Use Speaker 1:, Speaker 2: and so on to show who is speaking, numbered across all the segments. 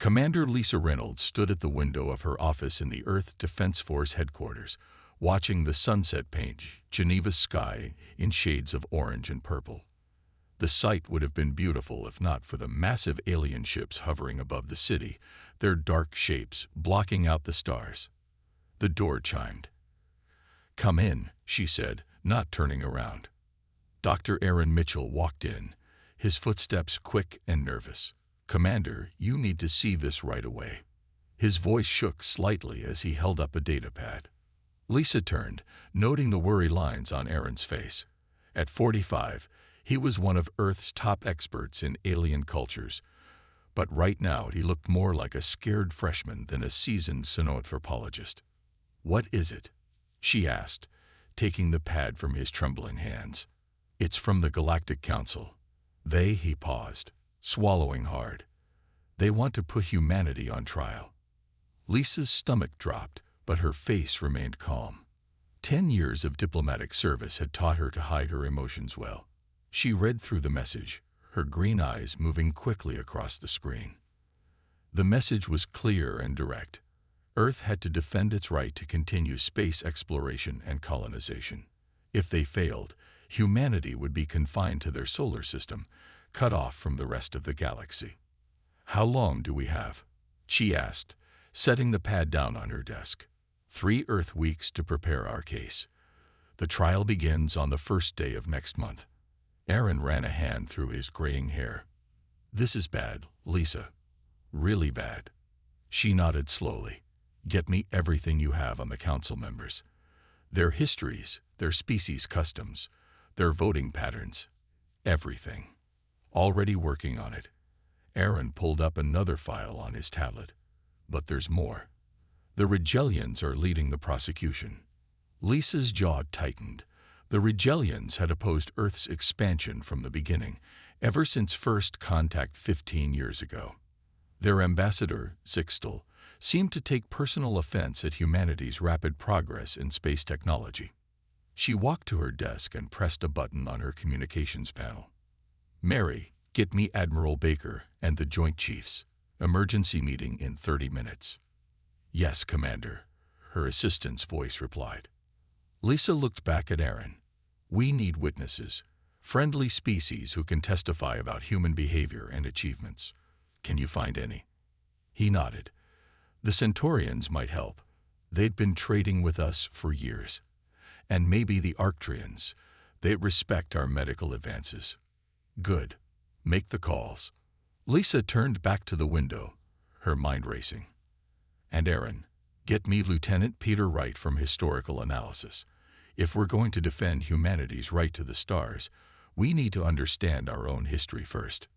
Speaker 1: Commander Lisa Reynolds stood at the window of her office in the Earth Defense Force headquarters, watching the sunset paint Geneva's sky in shades of orange and purple. The sight would have been beautiful if not for the massive alien ships hovering above the city, their dark shapes blocking out the stars. The door chimed. "Come in," she said, not turning around. Dr. Aaron Mitchell walked in, his footsteps quick and nervous. "Commander, you need to see this right away." His voice shook slightly as he held up a datapad. Lisa turned, noting the worry lines on Aaron's face. At 45, he was one of Earth's top experts in alien cultures, but right now he looked more like a scared freshman than a seasoned sonoanthropologist. "What is it?" she asked, taking the pad from his trembling hands. "It's from the Galactic Council. He paused, swallowing hard. They want to put humanity on trial." Lisa's stomach dropped, but her face remained calm. 10 years of diplomatic service had taught her to hide her emotions well. She read through the message, her green eyes moving quickly across the screen. The message was clear and direct. Earth had to defend its right to continue space exploration and colonization. If they failed, humanity would be confined to their solar system, cut off from the rest of the galaxy. "How long do we have?" she asked, setting the pad down on her desk. 3 Earth weeks to prepare our case. The trial begins on the first day of next month. Aaron ran a hand through his graying hair. "This is bad, Lisa. Really bad." She nodded slowly. "Get me everything you have on the council members. Their histories, their species customs, their voting patterns. Everything." "Already working on it." Aaron pulled up another file on his tablet. "But there's more. The Rigelians are leading the prosecution." Lisa's jaw tightened. The Rigelians had opposed Earth's expansion from the beginning, ever since first contact 15 years ago. Their ambassador, Zixtel, seemed to take personal offense at humanity's rapid progress in space technology. She walked to her desk and pressed a button on her communications panel. "Mary, get me Admiral Baker and the Joint Chiefs. Emergency meeting in 30 minutes. "Yes, Commander," her assistant's voice replied. Lisa looked back at Aaron. "We need witnesses, friendly species who can testify about human behavior and achievements. Can you find any?" He nodded. "The Centaurians might help. They'd been trading with us for years. And maybe the Arcturians. They respect our medical advances." "Good. Make the calls." Lisa turned back to the window, her mind racing. "And Aaron, get me Lieutenant Peter Wright from Historical Analysis. If we're going to defend humanity's right to the stars, we need to understand our own history first."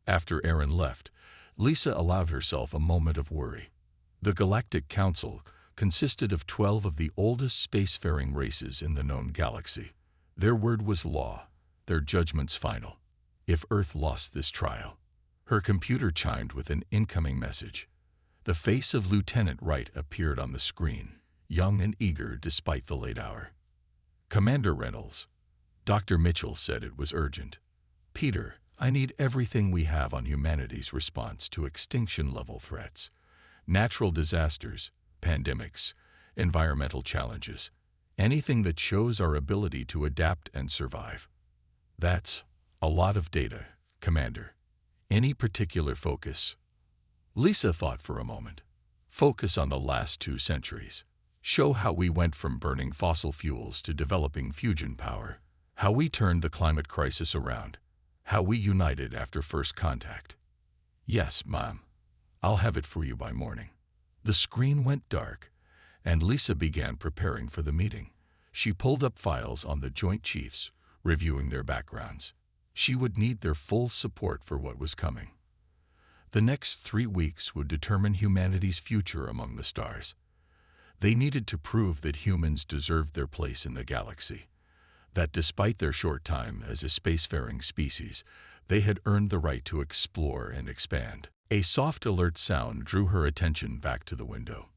Speaker 1: After Aaron left, Lisa allowed herself a moment of worry. The Galactic Council consisted of 12 of the oldest spacefaring races in the known galaxy. Their word was law, their judgments final. If Earth lost this trial. Her computer chimed with an incoming message. The face of Lieutenant Wright appeared on the screen, young and eager despite the late hour. "Commander Reynolds." Dr. Mitchell said it was urgent. "Peter, I need everything we have on humanity's response to extinction-level threats. Natural disasters, pandemics, environmental challenges. Anything that shows our ability to adapt and survive." "That's a lot of data, Commander. Any particular focus?" Lisa thought for a moment. "Focus on the last 2 centuries. Show how we went from burning fossil fuels to developing fusion power. How we turned the climate crisis around. How we united after first contact." "Yes, Mom. I'll have it for you by morning." The screen went dark, and Lisa began preparing for the meeting. She pulled up files on the Joint Chiefs, reviewing their backgrounds. She would need their full support for what was coming. The next 3 weeks would determine humanity's future among the stars. They needed to prove that humans deserved their place in the galaxy, that despite their short time as a spacefaring species, they had earned the right to explore and expand. A soft alert sound drew her attention back to the window.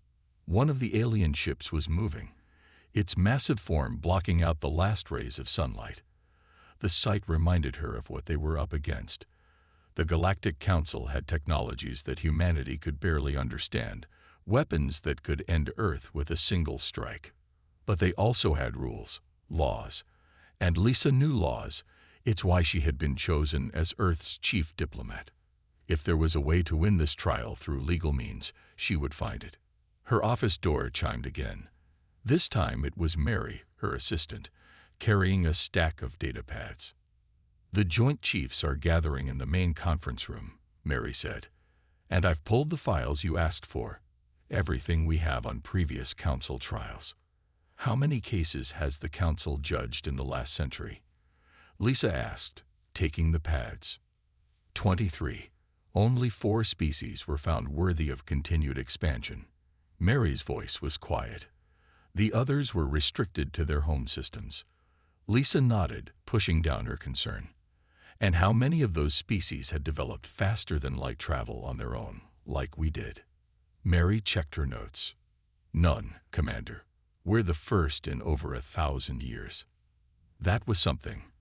Speaker 1: One of the alien ships was moving, its massive form blocking out the last rays of sunlight. The sight reminded her of what they were up against. The Galactic Council had technologies that humanity could barely understand, weapons that could end Earth with a single strike. But they also had rules, laws, and Lisa knew laws. It's why she had been chosen as Earth's chief diplomat. If there was a way to win this trial through legal means, she would find it. Her office door chimed again. This time it was Mary, her assistant, carrying a stack of data pads. "The Joint Chiefs are gathering in the main conference room," Mary said, "and I've pulled the files you asked for, everything we have on previous council trials." "How many cases has the council judged in the last century?" Lisa asked, taking the pads. 23. Only 4 species were found worthy of continued expansion. Mary's voice was quiet. The others were restricted to their home systems. Lisa nodded, pushing down her concern. And how many of those species had developed faster than light travel on their own, like we did? Mary checked her notes. "None, Commander. We're the first in over 1,000 years." That was something.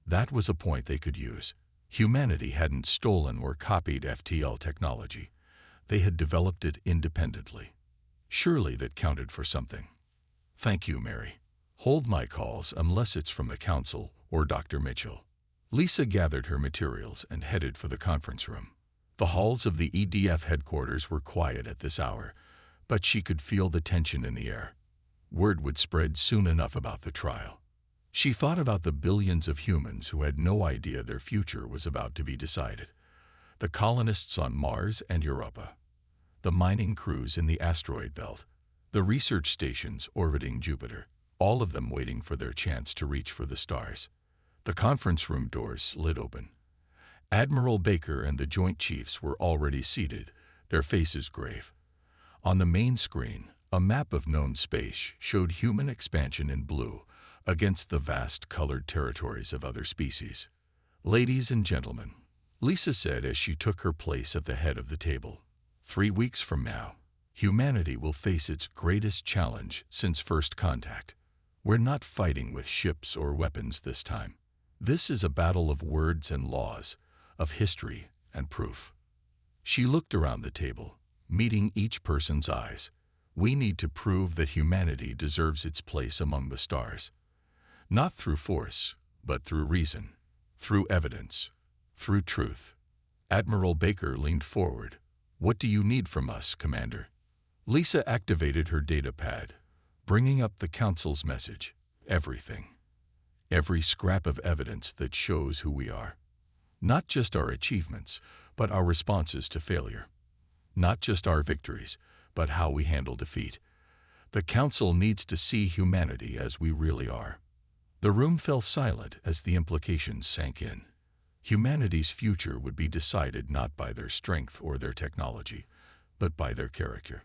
Speaker 1: That was a point they could use. Humanity hadn't stolen or copied FTL technology. They had developed it independently. Surely that counted for something. "Thank you, Mary. Hold my calls unless it's from the Council or Dr. Mitchell." Lisa gathered her materials and headed for the conference room. The halls of the EDF headquarters were quiet at this hour, but she could feel the tension in the air. Word would spread soon enough about the trial. She thought about the billions of humans who had no idea their future was about to be decided. The colonists on Mars and Europa. The mining crews in the asteroid belt. The research stations orbiting Jupiter. All of them waiting for their chance to reach for the stars. The conference room doors slid open. Admiral Baker and the Joint Chiefs were already seated, their faces grave. On the main screen, a map of known space showed human expansion in blue against the vast colored territories of other species. "Ladies and gentlemen," Lisa said as she took her place at the head of the table, 3 weeks from now, humanity will face its greatest challenge since first contact. We're not fighting with ships or weapons this time. This is a battle of words and laws, of history and proof. She looked around the table, meeting each person's eyes. We need to prove that humanity deserves its place among the stars. Not through force, but through reason, through evidence, through truth. Admiral Baker leaned forward. "What do you need from us, Commander?" Lisa activated her data pad, bringing up the Council's message. Everything. Every scrap of evidence that shows who we are. Not just our achievements, but our responses to failure. Not just our victories, but how we handle defeat. The Council needs to see humanity as we really are. The room fell silent as the implications sank in. Humanity's future would be decided not by their strength or their technology, but by their character.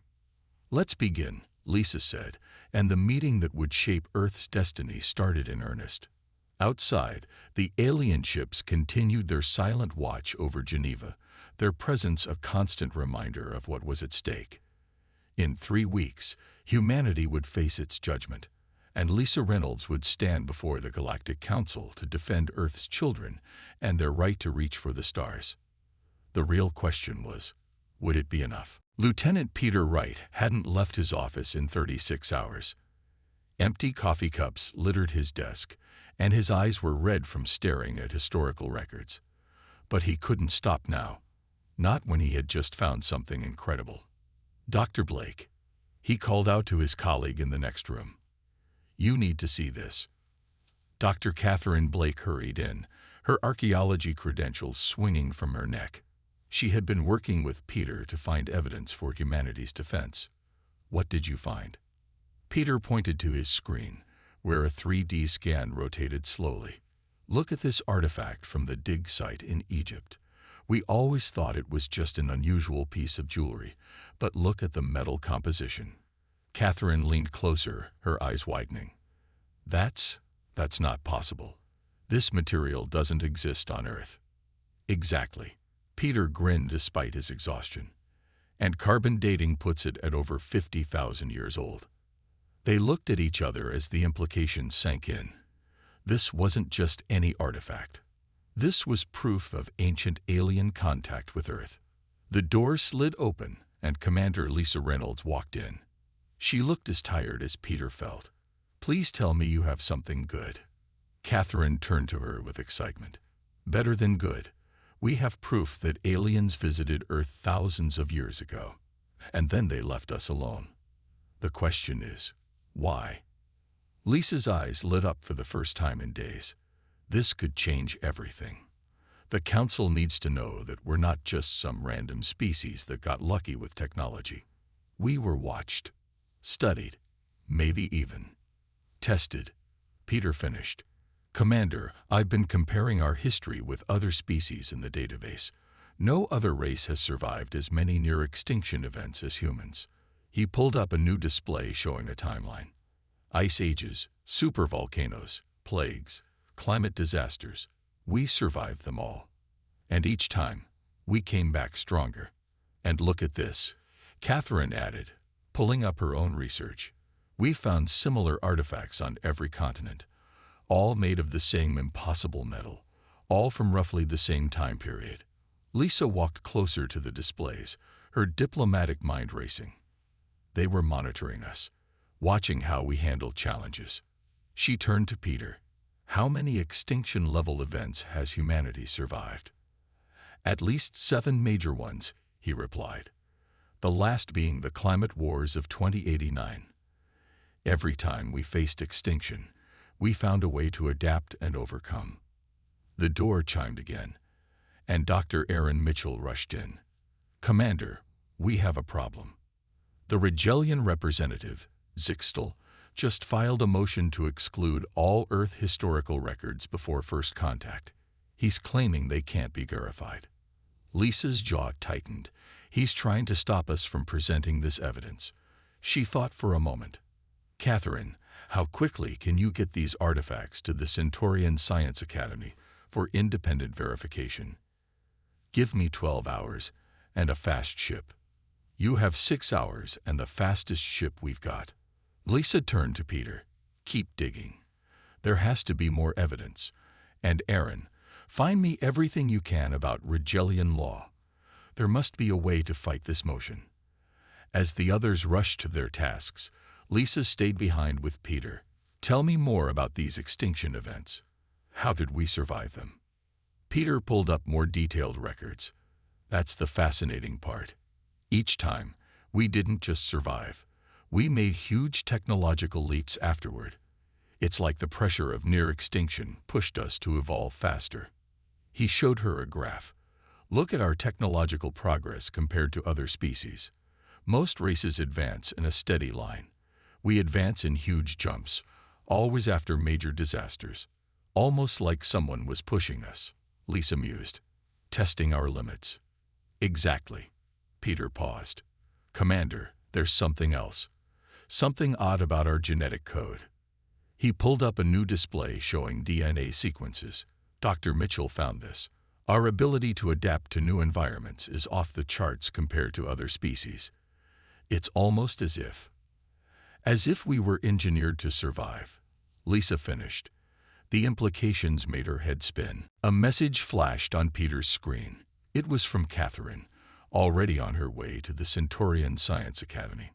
Speaker 1: "Let's begin," Lisa said, and the meeting that would shape Earth's destiny started in earnest. Outside, the alien ships continued their silent watch over Geneva, their presence a constant reminder of what was at stake. In 3 weeks, humanity would face its judgment, and Lisa Reynolds would stand before the Galactic Council to defend Earth's children and their right to reach for the stars. The real question was, would it be enough? Lieutenant Peter Wright hadn't left his office in 36 hours. Empty coffee cups littered his desk, and his eyes were red from staring at historical records. But he couldn't stop now, not when he had just found something incredible. "Dr. Blake," he called out to his colleague in the next room. "You need to see this." Dr. Catherine Blake hurried in, her archaeology credentials swinging from her neck. She had been working with Peter to find evidence for humanity's defense. "What did you find?" Peter pointed to his screen, where a 3D scan rotated slowly. "Look at this artifact from the dig site in Egypt. We always thought it was just an unusual piece of jewelry, but look at the metal composition." Catherine leaned closer, her eyes widening. That's not possible. This material doesn't exist on Earth." "Exactly." Peter grinned despite his exhaustion. "And carbon dating puts it at over 50,000 years old." They looked at each other as the implications sank in. This wasn't just any artifact. This was proof of ancient alien contact with Earth. The door slid open, and Commander Lisa Reynolds walked in. She looked as tired as Peter felt. "Please tell me you have something good." Catherine turned to her with excitement. "Better than good. We have proof that aliens visited Earth thousands of years ago, and then they left us alone. The question is, why?" Lisa's eyes lit up for the first time in days. This could change everything. The Council needs to know that we're not just some random species that got lucky with technology. We were watched, studied, maybe even tested. Peter finished. "Commander, I've been comparing our history with other species in the database. No other race has survived as many near-extinction events as humans." He pulled up a new display showing a timeline. Ice ages, supervolcanoes, plagues, climate disasters. We survived them all. And each time, we came back stronger. "And look at this," Catherine added, pulling up her own research. "We found similar artifacts on every continent, all made of the same impossible metal, all from roughly the same time period." Lisa walked closer to the displays, her diplomatic mind racing. They were monitoring us, watching how we handled challenges. She turned to Peter. "How many extinction-level events has humanity survived?" "At least 7 major ones," he replied. "The last being the climate wars of 2089. Every time we faced extinction, we found a way to adapt and overcome." The door chimed again, and Dr. Aaron Mitchell rushed in. "Commander, we have a problem. The Regellian representative, Zixtel, just filed a motion to exclude all Earth historical records before first contact. He's claiming they can't be verified." Lisa's jaw tightened. "He's trying to stop us from presenting this evidence." She thought for a moment. "Catherine, how quickly can you get these artifacts to the Centaurian Science Academy for independent verification?" "Give me 12 hours and a fast ship." "You have 6 hours and the fastest ship we've got." Lisa turned to Peter. "Keep digging. There has to be more evidence. And Aaron, find me everything you can about Regellian law. There must be a way to fight this motion." As the others rushed to their tasks, Lisa stayed behind with Peter. "Tell me more about these extinction events. How did we survive them?" Peter pulled up more detailed records. "That's the fascinating part. Each time, we didn't just survive. We made huge technological leaps afterward. It's like the pressure of near extinction pushed us to evolve faster." He showed her a graph. "Look at our technological progress compared to other species. Most races advance in a steady line. We advance in huge jumps, always after major disasters. Almost like someone was pushing us," Lisa mused. "Testing our limits." "Exactly." Peter paused. "Commander, there's something else. Something odd about our genetic code." He pulled up a new display showing DNA sequences. "Dr. Mitchell found this. Our ability to adapt to new environments is off the charts compared to other species. It's almost as if we were engineered to survive." Lisa finished. The implications made her head spin. A message flashed on Peter's screen. It was from Catherine, already on her way to the Centaurian Science Academy.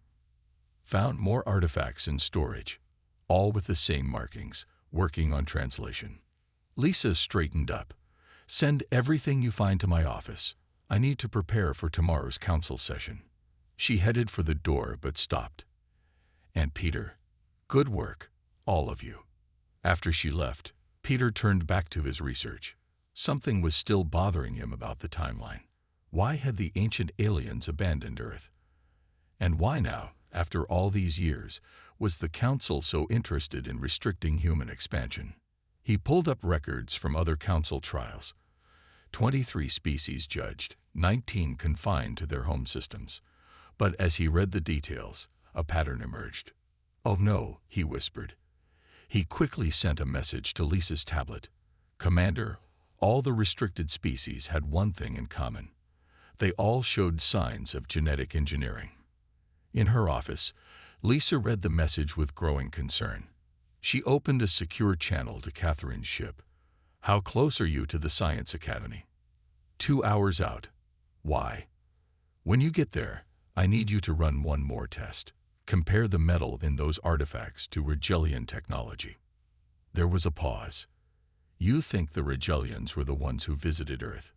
Speaker 1: "Found more artifacts in storage, all with the same markings, working on translation." Lisa straightened up. "Send everything you find to my office. I need to prepare for tomorrow's council session." She headed for the door but stopped. "And Peter, good work, all of you." After she left, Peter turned back to his research. Something was still bothering him about the timeline. Why had the ancient aliens abandoned Earth? And why now, after all these years, was the Council so interested in restricting human expansion? He pulled up records from other Council trials. 23 species judged, 19 confined to their home systems. But as he read the details, a pattern emerged. "Oh no," he whispered. He quickly sent a message to Lisa's tablet. "Commander, all the restricted species had one thing in common. They all showed signs of genetic engineering." In her office, Lisa read the message with growing concern. She opened a secure channel to Catherine's ship. How close are you to the Science Academy? 2 hours out. Why? When you get there, I need you to run one more test. Compare the metal in those artifacts to Rigelian technology. There was a pause. You think the Rigelians were the ones who visited Earth.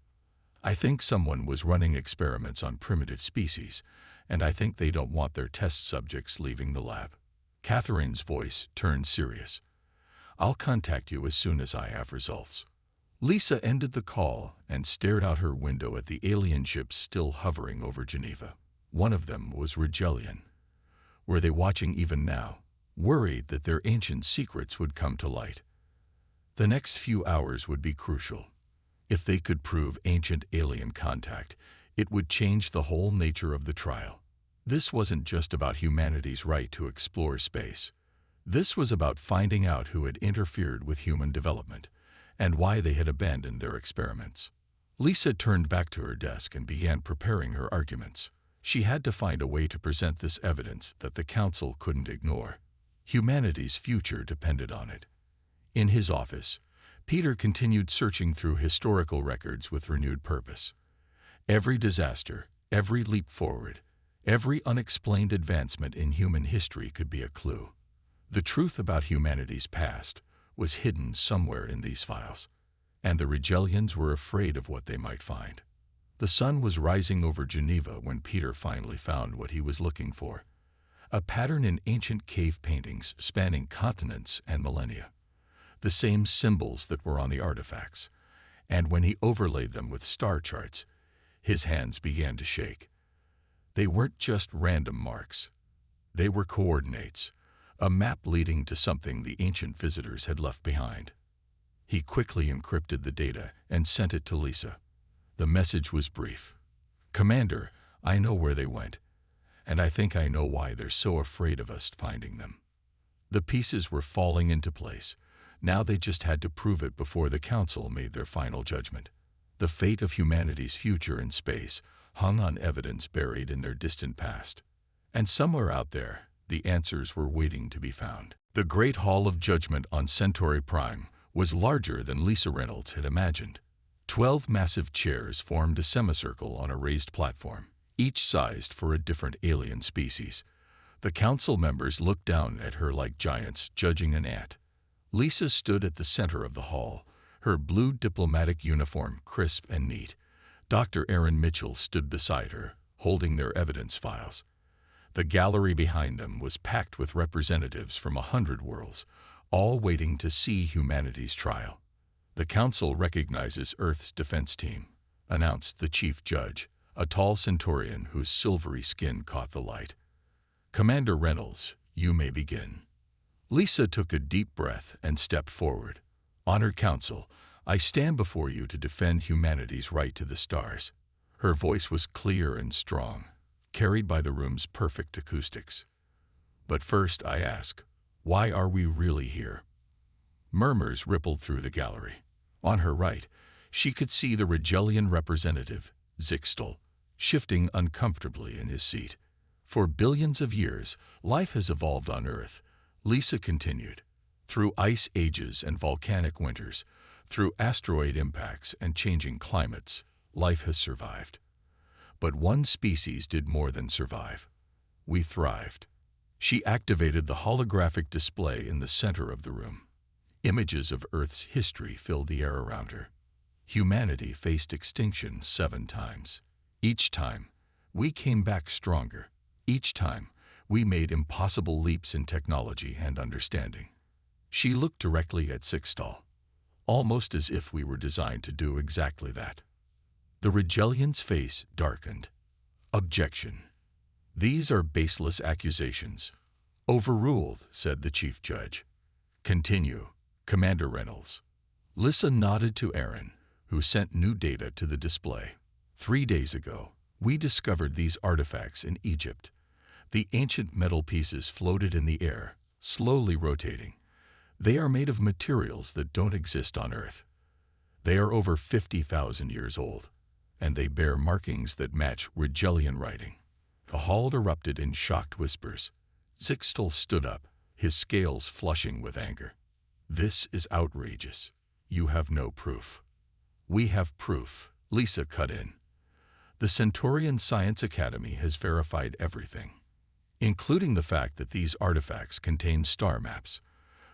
Speaker 1: I think someone was running experiments on primitive species, and I think they don't want their test subjects leaving the lab. Catherine's voice turned serious. I'll contact you as soon as I have results. Lisa ended the call and stared out her window at the alien ships still hovering over Geneva. One of them was Rigelian. Were they watching even now, worried that their ancient secrets would come to light? The next few hours would be crucial. If they could prove ancient alien contact, it would change the whole nature of the trial. This wasn't just about humanity's right to explore space. This was about finding out who had interfered with human development and why they had abandoned their experiments. Lisa turned back to her desk and began preparing her arguments. She had to find a way to present this evidence that the council couldn't ignore. Humanity's future depended on it. In his office, Peter continued searching through historical records with renewed purpose. Every disaster, every leap forward, every unexplained advancement in human history could be a clue. The truth about humanity's past was hidden somewhere in these files, and the Rigelians were afraid of what they might find. The sun was rising over Geneva when Peter finally found what he was looking for, a pattern in ancient cave paintings spanning continents and millennia, the same symbols that were on the artifacts, and when he overlaid them with star charts, his hands began to shake. They weren't just random marks. They were coordinates, a map leading to something the ancient visitors had left behind. He quickly encrypted the data and sent it to Lisa. The message was brief. Commander, I know where they went, and I think I know why they're so afraid of us finding them. The pieces were falling into place. Now they just had to prove it before the council made their final judgment. The fate of humanity's future in space hung on evidence buried in their distant past. And somewhere out there, the answers were waiting to be found. The Great Hall of Judgment on Centauri Prime was larger than Lisa Reynolds had imagined. 12 massive chairs formed a semicircle on a raised platform, each sized for a different alien species. The council members looked down at her like giants judging an ant. Lisa stood at the center of the hall, her blue diplomatic uniform crisp and neat. Dr. Aaron Mitchell stood beside her, holding their evidence files. The gallery behind them was packed with representatives from 100 worlds, all waiting to see humanity's trial. The council recognizes Earth's defense team, announced the chief judge, a tall Centaurian whose silvery skin caught the light. Commander Reynolds, you may begin. Lisa took a deep breath and stepped forward. Honored Council, I stand before you to defend humanity's right to the stars. Her voice was clear and strong, carried by the room's perfect acoustics. But first I ask, why are we really here? Murmurs rippled through the gallery. On her right, she could see the Rigelian representative, Zixtel, shifting uncomfortably in his seat. For billions of years, life has evolved on Earth, Lisa continued. Through ice ages and volcanic winters, through asteroid impacts and changing climates, life has survived. But one species did more than survive. We thrived. She activated the holographic display in the center of the room. Images of Earth's history filled the air around her. Humanity faced extinction 7 times. Each time, we came back stronger. Each time, we made impossible leaps in technology and understanding. She looked directly at Zixtel, almost as if we were designed to do exactly that. The Rigelian's face darkened. Objection. These are baseless accusations. Overruled, said the chief judge. Continue, Commander Reynolds. Lisa nodded to Aaron, who sent new data to the display. 3 days ago, we discovered these artifacts in Egypt. The ancient metal pieces floated in the air, slowly rotating. They are made of materials that don't exist on Earth. They are over 50,000 years old, and they bear markings that match Rigelian writing. The hall erupted in shocked whispers. Zixtel stood up, his scales flushing with anger. This is outrageous. You have no proof. We have proof, Lisa cut in. The Centaurian Science Academy has verified everything, including the fact that these artifacts contain star maps,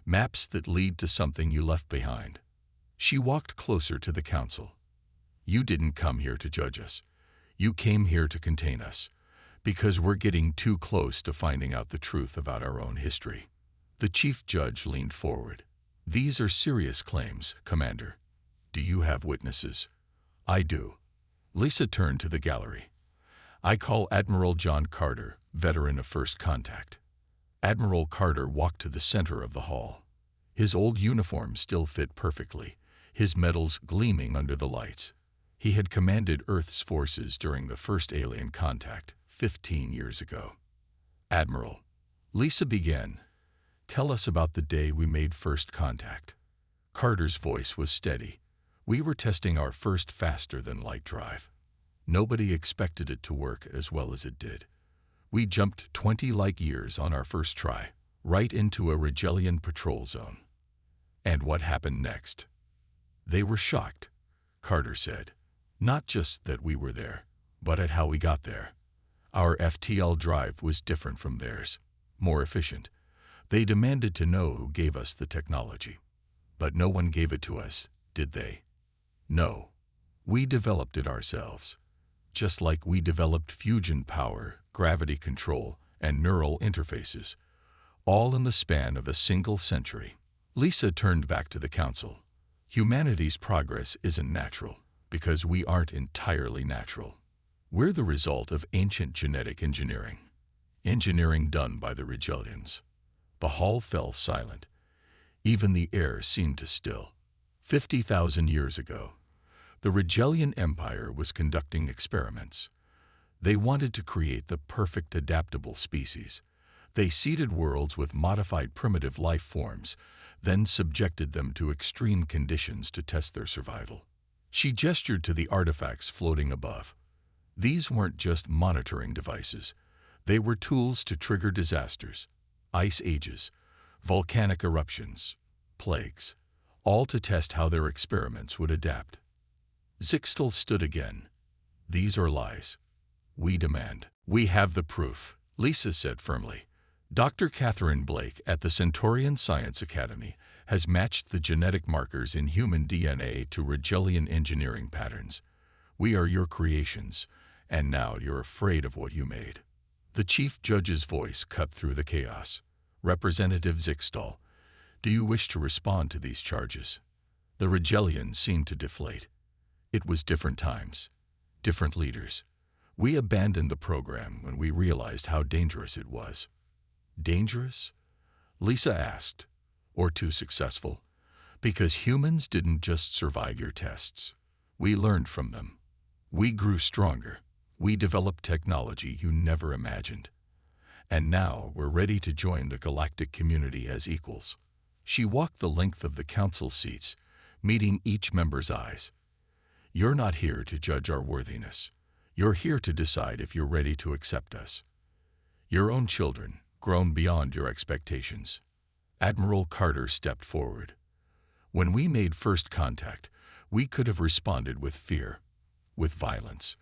Speaker 1: maps that lead to something you left behind. She walked closer to the council. You didn't come here to judge us. You came here to contain us, because we're getting too close to finding out the truth about our own history. The chief judge leaned forward. These are serious claims, Commander. Do you have witnesses? I do. Lisa turned to the gallery. I call Admiral John Carter, veteran of First Contact. Admiral Carter walked to the center of the hall. His old uniform still fit perfectly, his medals gleaming under the lights. He had commanded Earth's forces during the first alien contact, 15 years ago. Admiral, Lisa began. Tell us about the day we made first contact. Carter's voice was steady. We were testing our first faster-than-light drive. Nobody expected it to work as well as it did. We jumped 20 light years on our first try, right into a Rigelian patrol zone. And what happened next? They were shocked, Carter said. Not just that we were there, but at how we got there. Our FTL drive was different from theirs, more efficient. They demanded to know who gave us the technology. But no one gave it to us, did they? No. We developed it ourselves. Just like we developed fusion power, gravity control, and neural interfaces, all in the span of a single century. Lisa turned back to the council. Humanity's progress isn't natural, because we aren't entirely natural. We're the result of ancient genetic engineering. Engineering done by the Rigelians. The hall fell silent. Even the air seemed to still. 50,000 years ago, the Rigelian Empire was conducting experiments. They wanted to create the perfect adaptable species. They seeded worlds with modified primitive life forms, then subjected them to extreme conditions to test their survival. She gestured to the artifacts floating above. These weren't just monitoring devices. They were tools to trigger disasters, ice ages, volcanic eruptions, plagues, all to test how their experiments would adapt. Zixtel stood again. These are lies. We demand. We have the proof, Lisa said firmly. Dr. Catherine Blake at the Centaurian Science Academy has matched the genetic markers in human DNA to Rigelian engineering patterns. We are your creations, and now you're afraid of what you made. The chief judge's voice cut through the chaos. Representative Zixtel, do you wish to respond to these charges? The Rigelians seemed to deflate. It was different times, different leaders. We abandoned the program when we realized how dangerous it was. Dangerous? Lisa asked. Or too successful? Because humans didn't just survive your tests. We learned from them. We grew stronger. We developed technology you never imagined. And now we're ready to join the galactic community as equals. She walked the length of the council seats, meeting each member's eyes. You're not here to judge our worthiness. You're here to decide if you're ready to accept us. Your own children, grown beyond your expectations. Admiral Carter stepped forward. When we made first contact, we could have responded with fear, with violence.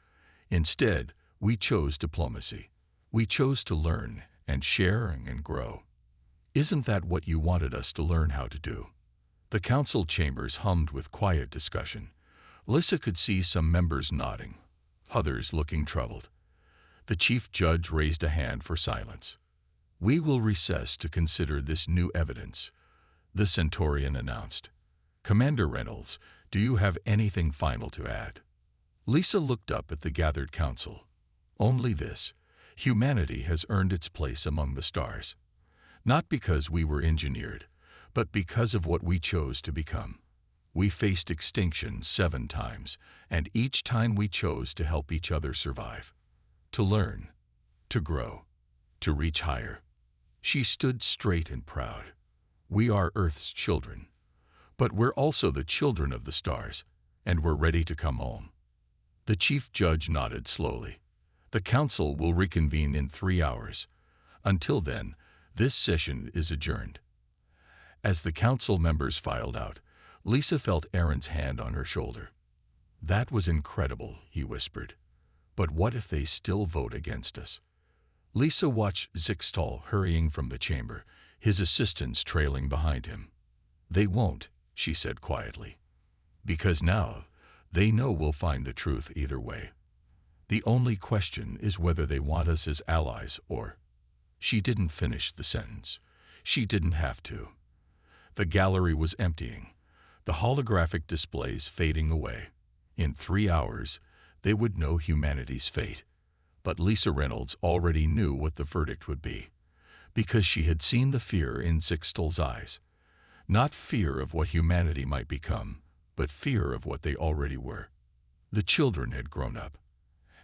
Speaker 1: Instead, we chose diplomacy. We chose to learn and share and grow. Isn't that what you wanted us to learn how to do? The council chambers hummed with quiet discussion. Lisa could see some members nodding, others looking troubled. The chief judge raised a hand for silence. We will recess to consider this new evidence, the Centaurian announced. Commander Reynolds, do you have anything final to add? Lisa looked up at the gathered council. Only this: humanity has earned its place among the stars. Not because we were engineered, but because of what we chose to become. We faced extinction 7 times, and each time we chose to help each other survive. To learn, to grow, to reach higher. She stood straight and proud. We are Earth's children, but we're also the children of the stars, and we're ready to come home. The chief judge nodded slowly. The council will reconvene in 3 hours. Until then, this session is adjourned. As the council members filed out, Lisa felt Aaron's hand on her shoulder. "That was incredible," he whispered. "But what if they still vote against us?" Lisa watched Zixtal hurrying from the chamber, his assistants trailing behind him. "They won't," she said quietly. "Because now they know we'll find the truth either way. The only question is whether they want us as allies or—" She didn't finish the sentence. She didn't have to. The gallery was emptying, the holographic displays fading away. In 3 hours, they would know humanity's fate. But Lisa Reynolds already knew what the verdict would be, because she had seen the fear in Zixtal's eyes. Not fear of what humanity might become, but fear of what they already were. The children had grown up,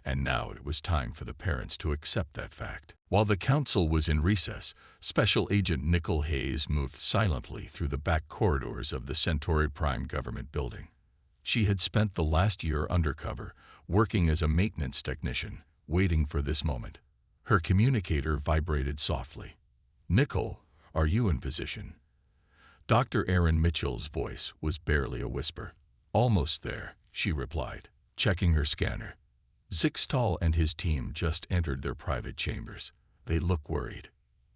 Speaker 1: and now it was time for the parents to accept that fact. While the council was in recess, Special Agent Nicole Hayes moved silently through the back corridors of the Centauri Prime government building. She had spent the last year undercover, working as a maintenance technician, waiting for this moment. Her communicator vibrated softly. "Nicole, are you in position?" Dr. Aaron Mitchell's voice was barely a whisper. "Almost there," she replied, checking her scanner. Zixtal and his team just entered their private chambers. They look worried.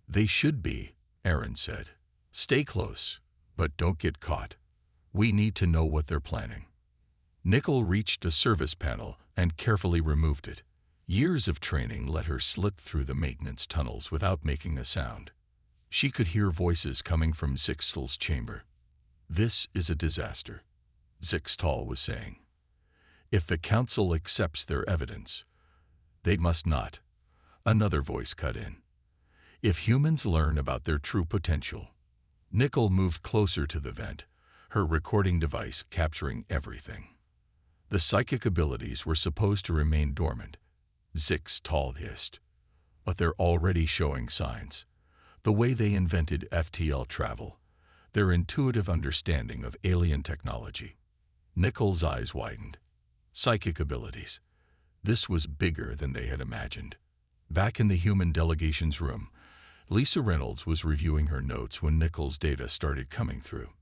Speaker 1: "They should be," Aaron said. "Stay close, but don't get caught. We need to know what they're planning." Nicole reached a service panel and carefully removed it. Years of training let her slip through the maintenance tunnels without making a sound. She could hear voices coming from Zixtal's chamber. "This is a disaster," Zixtal was saying. "If the council accepts their evidence—" "They must not," another voice cut in. "If humans learn about their true potential—" Nicole moved closer to the vent, her recording device capturing everything. "The psychic abilities were supposed to remain dormant," Zixtal hissed. "But they're already showing signs. The way they invented FTL travel, their intuitive understanding of alien technology." Nicole's eyes widened. Psychic abilities. This was bigger than they had imagined. Back in the human delegation's room, Lisa Reynolds was reviewing her notes when Nicole's data started coming through.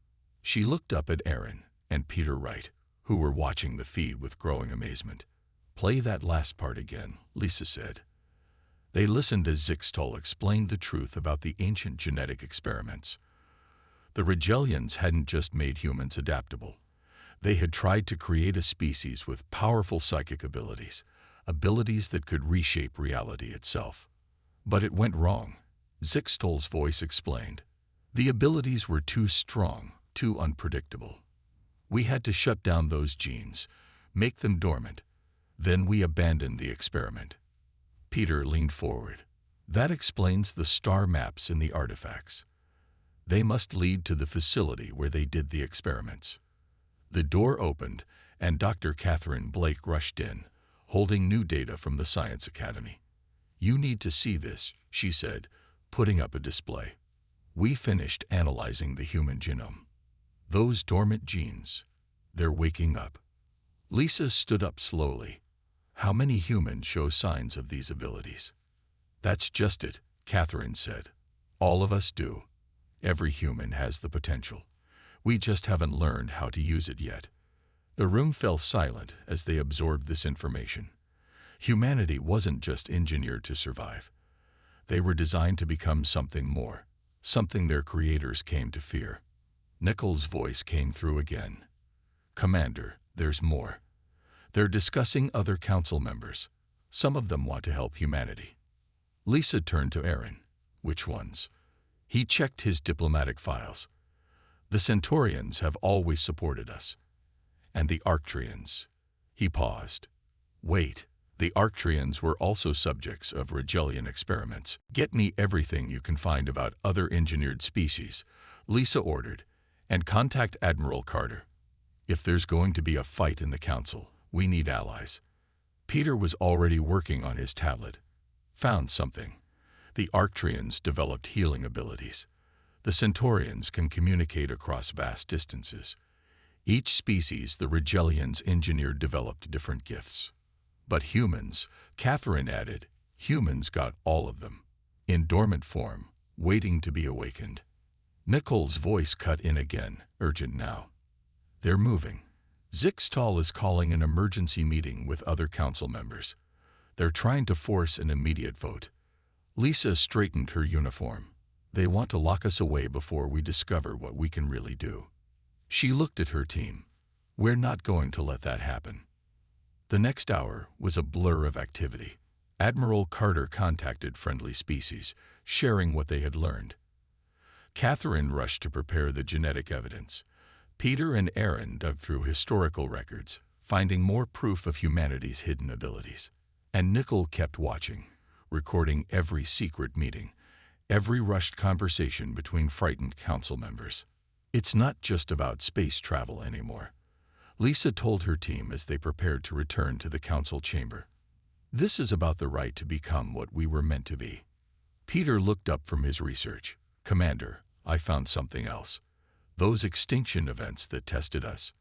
Speaker 1: She looked up at Aaron and Peter Wright, who were watching the feed with growing amazement. "Play that last part again," Lisa said. They listened as Zixtal explained the truth about the ancient genetic experiments. The Rigelians hadn't just made humans adaptable. They had tried to create a species with powerful psychic abilities, abilities that could reshape reality itself. But it went wrong, Zixtal's voice explained. The abilities were too strong, too unpredictable. We had to shut down those genes, make them dormant. Then we abandoned the experiment. Peter leaned forward. "That explains the star maps in the artifacts. They must lead to the facility where they did the experiments." The door opened, and Dr. Catherine Blake rushed in, holding new data from the Science Academy. "You need to see this," she said, putting up a display. "We finished analyzing the human genome. Those dormant genes, they're waking up." Lisa stood up slowly. "How many humans show signs of these abilities?" "That's just it," Catherine said. "All of us do. Every human has the potential. We just haven't learned how to use it yet." The room fell silent as they absorbed this information. Humanity wasn't just engineered to survive. They were designed to become something more, something their creators came to fear. Nicole's voice came through again. "Commander, there's more. They're discussing other council members. Some of them want to help humanity." Lisa turned to Aaron. "Which ones?" He checked his diplomatic files. "The Centaurians have always supported us. And the Arcturians." He paused. "Wait, the Arcturians were also subjects of Rigelian experiments. Get me everything you can find about other engineered species," Lisa ordered, "and contact Admiral Carter. If there's going to be a fight in the council, we need allies." Peter was already working on his tablet. "Found something. The Arcturians developed healing abilities. The Centaurians can communicate across vast distances. Each species the Rigelians engineered developed different gifts. But humans," Catherine added, "humans got all of them. In dormant form, waiting to be awakened." Nicole's voice cut in again, urgent now. They're moving. Zixtal is calling an emergency meeting with other council members. They're trying to force an immediate vote. Lisa straightened her uniform. They want to lock us away before we discover what we can really do. She looked at her team. We're not going to let that happen. The next hour was a blur of activity. Admiral Carter contacted friendly species, sharing what they had learned. Catherine rushed to prepare the genetic evidence. Peter and Aaron dug through historical records, finding more proof of humanity's hidden abilities. And Nickel kept watching, recording every secret meeting, every rushed conversation between frightened council members. It's not just about space travel anymore, Lisa told her team as they prepared to return to the council chamber. This is about the right to become what we were meant to be. Peter looked up from his research. Commander, I found something else. Those extinction events that tested us.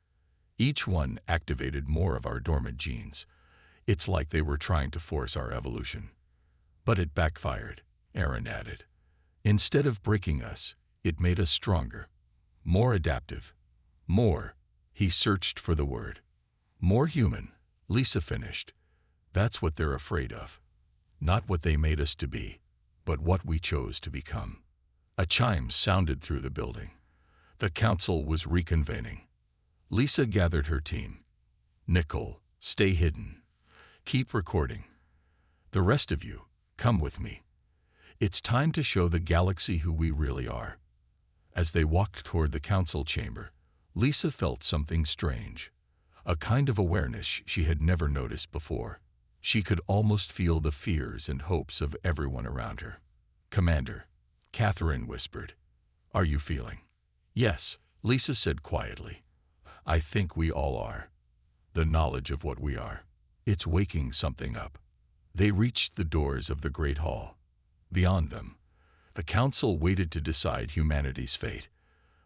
Speaker 1: Each one activated more of our dormant genes. It's like they were trying to force our evolution. But it backfired, Aaron added. Instead of breaking us, it made us stronger, more adaptive, more. He searched for the word. More human, Lisa finished. That's what they're afraid of. Not what they made us to be, but what we chose to become. A chime sounded through the building. The council was reconvening. Lisa gathered her team. Nicole, stay hidden. Keep recording. The rest of you, come with me. It's time to show the galaxy who we really are. As they walked toward the council chamber, Lisa felt something strange, a kind of awareness she had never noticed before. She could almost feel the fears and hopes of everyone around her. Commander, Catherine whispered, are you feeling? Yes, Lisa said quietly. I think we all are. The knowledge of what we are. It's waking something up. They reached the doors of the Great Hall. Beyond them, the council waited to decide humanity's fate.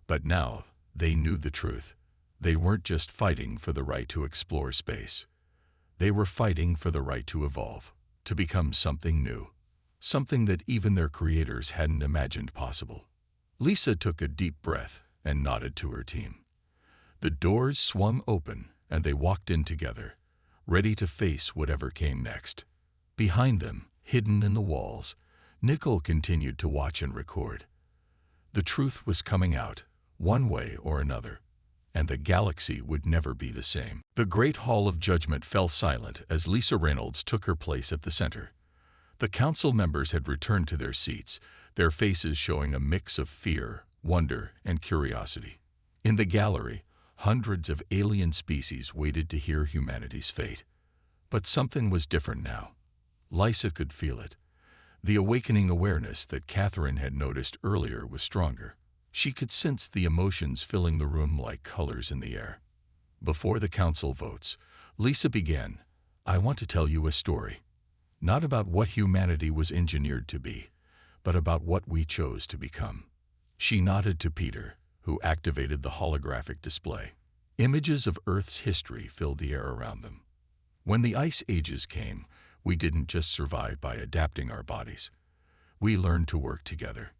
Speaker 1: But now, they knew the truth. They weren't just fighting for the right to explore space. They were fighting for the right to evolve, to become something new, something that even their creators hadn't imagined possible. Lisa took a deep breath and nodded to her team. The doors swung open and they walked in together, ready to face whatever came next. Behind them, hidden in the walls, Nickel continued to watch and record. The truth was coming out, one way or another, and the galaxy would never be the same. The Great Hall of Judgment fell silent as Lisa Reynolds took her place at the center. The council members had returned to their seats, their faces showing a mix of fear, wonder, and curiosity. In the gallery, hundreds of alien species waited to hear humanity's fate. But something was different now. Lisa could feel it. The awakening awareness that Catherine had noticed earlier was stronger. She could sense the emotions filling the room like colors in the air. Before the council votes, Lisa began, I want to tell you a story. Not about what humanity was engineered to be, but about what we chose to become. She nodded to Peter, who activated the holographic display. Images of Earth's history filled the air around them. When the ice ages came, we didn't just survive by adapting our bodies. We learned to work together,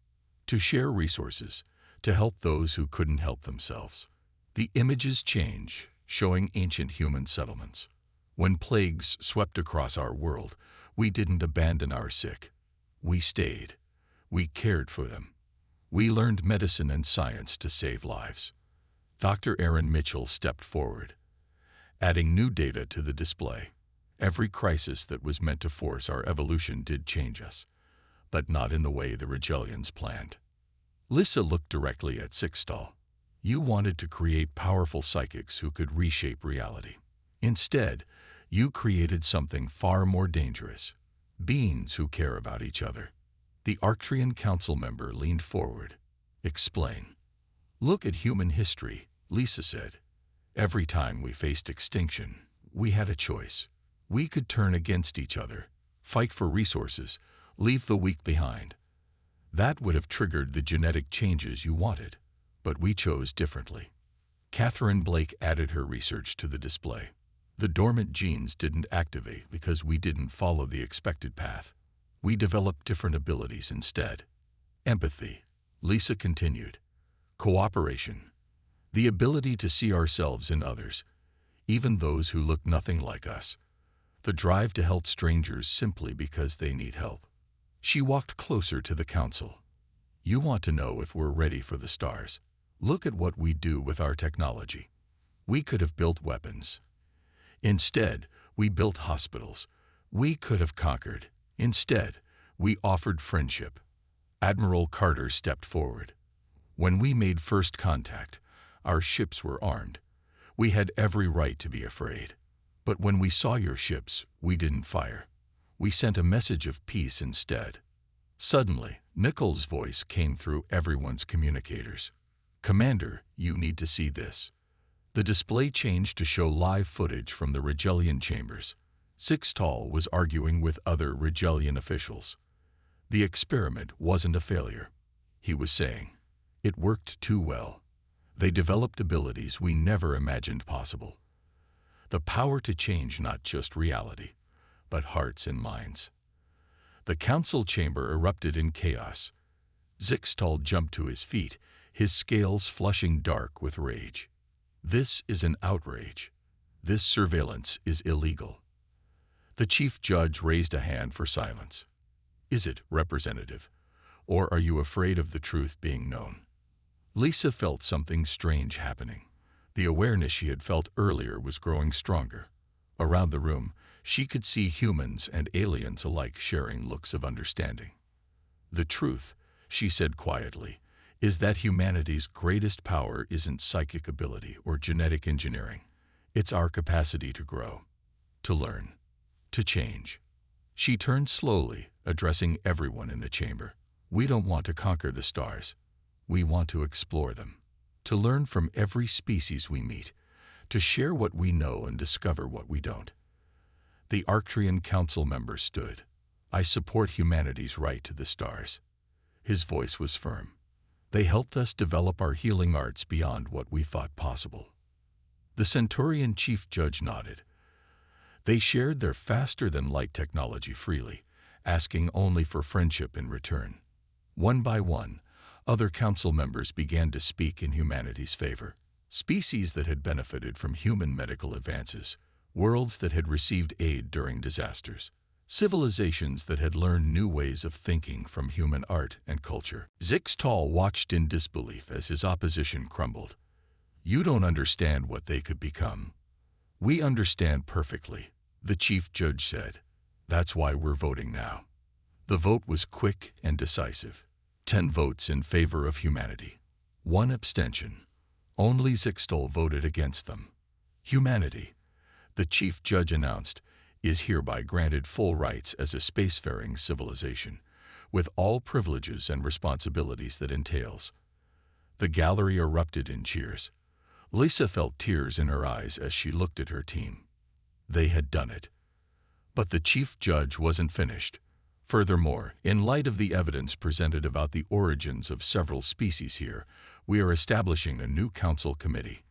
Speaker 1: to share resources, to help those who couldn't help themselves. The images change, showing ancient human settlements. When plagues swept across our world, we didn't abandon our sick. We stayed. We cared for them. We learned medicine and science to save lives. Dr. Aaron Mitchell stepped forward, adding new data to the display. Every crisis that was meant to force our evolution did change us, but not in the way the Regelians planned. Lisa looked directly at Zixtal. You wanted to create powerful psychics who could reshape reality. Instead, you created something far more dangerous, beings who care about each other. The Arcturian council member leaned forward. Explain. Look at human history, Lisa said. Every time we faced extinction, we had a choice. We could turn against each other, fight for resources, leave the weak behind. That would have triggered the genetic changes you wanted, but we chose differently. Catherine Blake added her research to the display. The dormant genes didn't activate because we didn't follow the expected path. We developed different abilities instead. Empathy, Lisa continued. Cooperation. The ability to see ourselves in others, even those who look nothing like us. The drive to help strangers simply because they need help. She walked closer to the council. You want to know if we're ready for the stars? Look at what we do with our technology. We could have built weapons. Instead, we built hospitals. We could have conquered. Instead, we offered friendship. Admiral Carter stepped forward. When we made first contact, our ships were armed. We had every right to be afraid. But when we saw your ships, we didn't fire. We sent a message of peace instead. Suddenly, Nichols' voice came through everyone's communicators. Commander, you need to see this. The display changed to show live footage from the Rigelian chambers. Sixtall was arguing with other Rigelian officials. The experiment wasn't a failure. He was saying, it worked too well. They developed abilities we never imagined possible. The power to change not just reality, but hearts and minds. The council chamber erupted in chaos. Sixtall jumped to his feet, his scales flushing dark with rage. This is an outrage. This surveillance is illegal. The chief judge raised a hand for silence. Is it, Representative? Or are you afraid of the truth being known? Lisa felt something strange happening. The awareness she had felt earlier was growing stronger. Around the room, she could see humans and aliens alike sharing looks of understanding. The truth, she said quietly, is that humanity's greatest power isn't psychic ability or genetic engineering. It's our capacity to grow, to learn, to change. She turned slowly, addressing everyone in the chamber. We don't want to conquer the stars. We want to explore them, to learn from every species we meet, to share what we know and discover what we don't. The Arcturian Council member stood. I support humanity's right to the stars. His voice was firm. They helped us develop our healing arts beyond what we thought possible. The Centaurian chief judge nodded. They shared their faster-than-light technology freely, asking only for friendship in return. One by one, other council members began to speak in humanity's favor. Species that had benefited from human medical advances, worlds that had received aid during disasters, civilizations that had learned new ways of thinking from human art and culture. Sixtall watched in disbelief as his opposition crumbled. You don't understand what they could become. We understand perfectly, the chief judge said. That's why we're voting now. The vote was quick and decisive. 10 votes in favor of humanity. 1 abstention. Only Sixtall voted against them. Humanity, the chief judge announced, is hereby granted full rights as a spacefaring civilization, with all privileges and responsibilities that entails. The gallery erupted in cheers. Lisa felt tears in her eyes as she looked at her team. They had done it. But the chief judge wasn't finished. Furthermore, in light of the evidence presented about the origins of several species here, we are establishing a new council committee.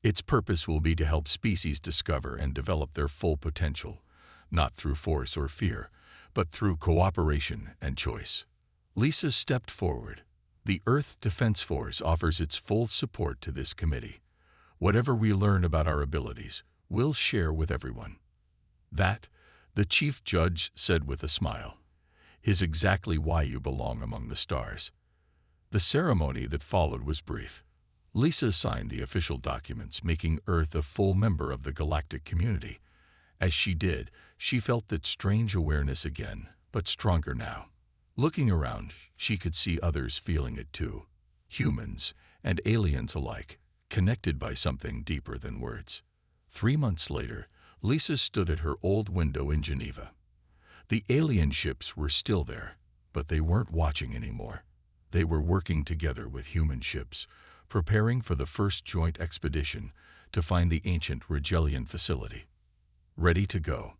Speaker 1: Its purpose will be to help species discover and develop their full potential, not through force or fear, but through cooperation and choice. Lisa stepped forward. The Earth Defense Force offers its full support to this committee. Whatever we learn about our abilities, we'll share with everyone. That, the chief judge said with a smile, is exactly why you belong among the stars. The ceremony that followed was brief. Lisa signed the official documents, making Earth a full member of the galactic community. As she did, she felt that strange awareness again, but stronger now. Looking around, she could see others feeling it too. Humans and aliens alike, connected by something deeper than words. 3 months later, Lisa stood at her old window in Geneva. The alien ships were still there, but they weren't watching anymore. They were working together with human ships, preparing for the first joint expedition to find the ancient Rigelian facility. Ready to go?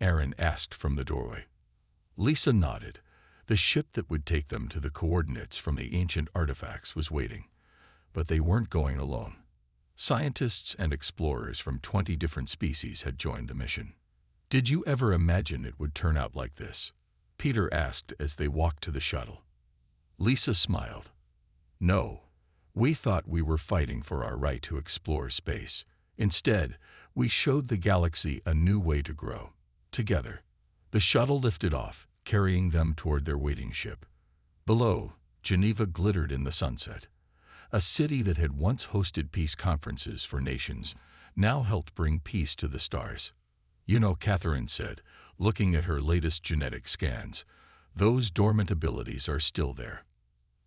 Speaker 1: Aaron asked from the doorway. Lisa nodded. The ship that would take them to the coordinates from the ancient artifacts was waiting, but they weren't going alone. Scientists and explorers from 20 different species had joined the mission. Did you ever imagine it would turn out like this? Peter asked as they walked to the shuttle. Lisa smiled. No, We thought we were fighting for our right to explore space. Instead, we showed the galaxy a new way to grow. Together, the shuttle lifted off, carrying them toward their waiting ship. Below, Geneva glittered in the sunset. A city that had once hosted peace conferences for nations now helped bring peace to the stars. You know, Catherine said, looking at her latest genetic scans, those dormant abilities are still there.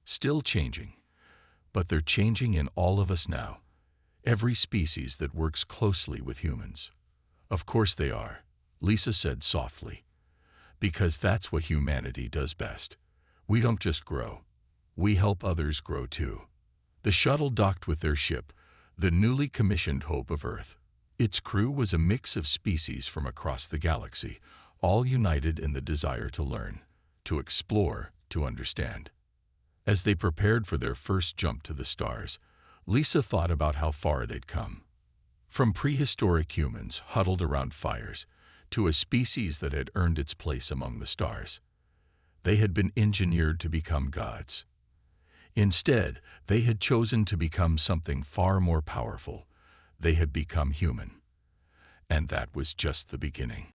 Speaker 1: Still changing. But they're changing in all of us now. Every species that works closely with humans. Of course they are, Lisa said softly. Because that's what humanity does best. We don't just grow. We help others grow too. The shuttle docked with their ship, the newly commissioned Hope of Earth. Its crew was a mix of species from across the galaxy, all united in the desire to learn, to explore, to understand. As they prepared for their first jump to the stars, Lisa thought about how far they'd come. From prehistoric humans huddled around fires to a species that had earned its place among the stars. They had been engineered to become gods. Instead, they had chosen to become something far more powerful. They had become human. And that was just the beginning.